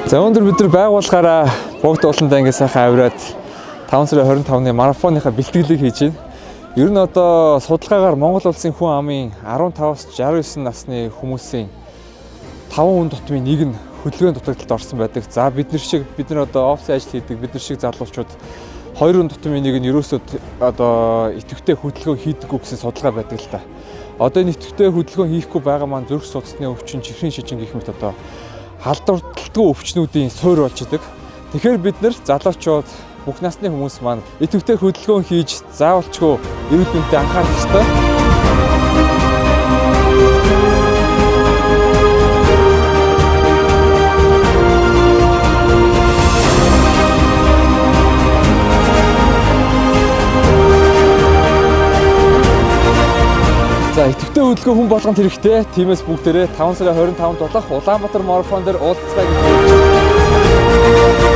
За өнөөдөр бид нар байгууллагаараа бүгд ууландаа ингэ сайхан авираад 5 сарын 25-ны марафоныхаа бэлтгэлийг хийж байна. Ер нь одоо судалгаагаар Монгол улсын хүн амын 15-аас 69 насны хүмүүсийн 5% дотмын нэг нь хөдөлгөөний дутагдалд орсон байдаг. За бид нар одоо офис ажил хийдэг бид нар шиг залуучууд 2% дотмын нэг нь ерөөсөө одоо идэвхтэй хөдөлгөөн хийдэггүй гэсэн судалгаа байдаг л та. Одоо энэ идэвхтэй хөдөлгөөн хийхгүй байгаа маань зүрх судасны өвчин, чихрийн шижин гэх мэт одоо халдварлалтгүй өвчнүүдийн суурь болж идэг. Тэгэхээр бид нар залуучууд бүх насны хүмүүс маань идэвхтэй хөдөлгөөн хийж заавалчгүй эрүүл мэндэд анхаарах ёстой. За идэвхтэй хөдөлгөөн хүн болгонд хэрэгтэй. Тиймээс бүгдээрээ 5 сарын 25-нд болох Улаанбаатар марафон дээр уулзцай гэж